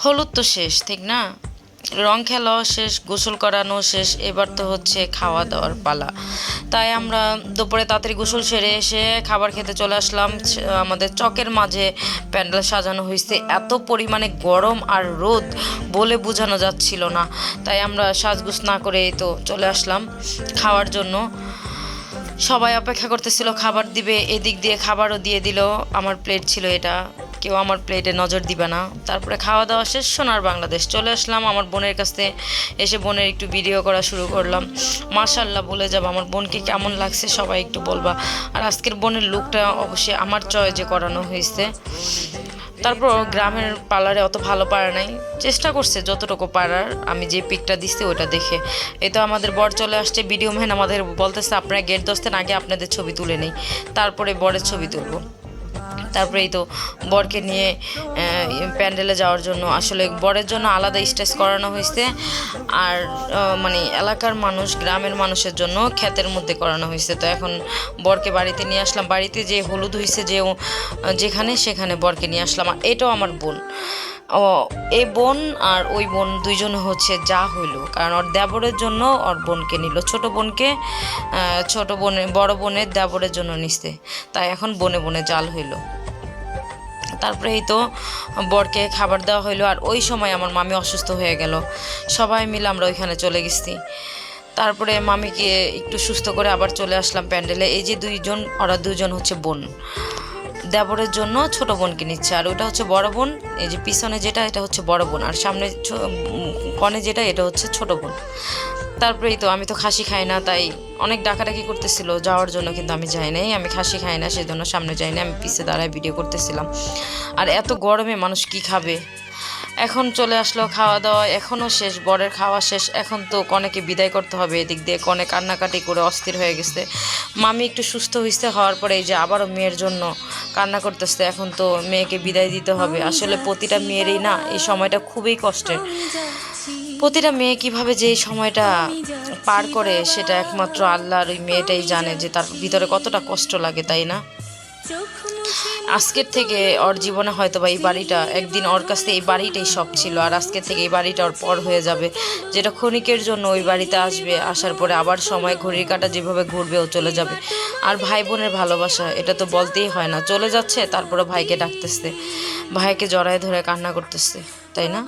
হলুদ তো শেষ, ঠিক না? রং খেলাও শেষ, গোসল করানো শেষ, এবার তো হচ্ছে খাওয়া দাওয়ার পালা। তাই আমরা দুপুরে তাড়াতাড়ি গোসল সেরে এসে খাবার খেতে চলে আসলাম। আমাদের চকের মাঝে প্যান্ডেল সাজানো হয়েছে, এত পরিমাণে গরম আর রোদ বলে বোঝানো যাচ্ছিল না। তাই আমরা সাজগোজ না করে তো চলে আসলাম খাওয়ার জন্য। সবাই অপেক্ষা করতেছিল খাবার দিবে, এদিক দিয়ে খাবারও দিয়ে দিল। আমার প্লেট ছিল এটা, কেউ আমার প্লেটে নজর দিবে না। তারপরে খাওয়া দাওয়া শেষ, সোনার বাংলাদেশ চলে আসলাম আমার বোনের কাছে। এসে বোনের একটু ভিডিও করা শুরু করলাম। মাশাল্লাহ বলে যাব, আমার বোনকে কেমন লাগছে সবাই একটু বলবা। আর আজকের বোনের লুকটা অবশ্যই আমার চয়েজে করানো হয়েছে। তারপর গ্রামের পার্লারে অত ভালো পারা নাই, চেষ্টা করছে যতটুকু পারার। আমি যে পিকটা দিচ্ছি ওটা দেখে এই তো আমাদের বর চলে আসছে। ভিডিও ম্যান আমাদের বলতেছে আপনারা গেট দশতেন আগে আপনাদের ছবি তুলে নেই, তারপরে বরের ছবি তুলবো। তারপরে এই তো বরকে নিয়ে প্যান্ডেলে যাওয়ার জন্য, আসলে বরের জন্য আলাদা স্টেজ করানো হয়েছে। আর মানে এলাকার মানুষ, গ্রামের মানুষের জন্য ক্ষেতের মধ্যে করানো হয়েছে। তো এখন বরকে বাড়িতে নিয়ে আসলাম। বাড়িতে যে হলুদ হয়েছে যে যেখানে সেখানে বরকে নিয়ে আসলাম। আর এটাও আমার বোন। ও, এই বোন আর ওই বোন দুইজনে হচ্ছে যা হইলো, কারণ ওর দেবরের জন্য ওর বোনকে নিল, ছোট বোনকে ছোট বোনের বড় বোনের দেবরের জন্য নিছে। তাই এখন বনে বনে জাল হইলো। তারপরে এই তো বরকে খাবার দেওয়া হইলো। আর ওই সময় আমার মামি অসুস্থ হয়ে গেল, সবাই মিলে আমরা ওইখানে চলে গেছি। তারপরে মামিকে একটু সুস্থ করে আবার চলে আসলাম প্যান্ডেলে। এই যে দুইজন, ওরা দুজন হচ্ছে বোন, দেবরের জন্য ছোট বোনকে নিচ্ছে। আর ওটা হচ্ছে বড় বোন, এই যে পিছনে যেটা এটা হচ্ছে বড় বোন, আর সামনে কনে যেটা এটা হচ্ছে ছোট বোন। তারপরেই তো আমি তো খাসি খাই না, তাই অনেক ডাকাডাকি করতেছিল যাওয়ার জন্য, কিন্তু আমি যাই নাই। আমি খাসি খাই না, সেজন্য সামনে যাই না, আমি পিছে দাঁড়ায় ভিডিও করতেছিলাম। আর এত গরমে মানুষ কি খাবে। এখন চলে আসলো খাওয়া দাওয়া, এখনও শেষ, বরের খাওয়া শেষ। এখন তো কনেকে বিদায় করতে হবে। এদিক দিয়ে কনে কান্নাকাটি করে অস্থির হয়ে গেছে। মামি একটু সুস্থ হয়েছে, হওয়ার পরে এই যে আবারও মেয়ের জন্য কান্না করতেছে। এখন তো মেয়েকে বিদায় দিতে হবে। আসলে প্রতিটা মেয়েরই না এই সময়টা খুবই কষ্টের। প্রতিটা মেয়ে কিভাবে যে এই সময়টা পার করে সেটা একমাত্র আল্লাহর ওই মেয়েটাই জানে, যে তার ভিতরে কতটা কষ্ট লাগে, তাই না? আজকের থেকে ওর জীবনে হয়তো বা এই বাড়িটা, একদিন ওর কাছে এই বাড়িটাই সব ছিল, আর আজকের থেকে এই বাড়িটা ওর পর হয়ে যাবে। যেটা ক্ষণিকের জন্য ওই বাড়িতে আসবে, আসার পরে আবার সময় ঘড়ির কাঁটা যেভাবে ঘুরবে ও চলে যাবে। আর ভাই বোনের ভালোবাসা এটা তো বলতেই হয় না, চলে যাচ্ছে তারপরে ভাইকে ডাকতেছে, ভাইকে জড়ায় ধরে কান্না করতেছে, তাই না?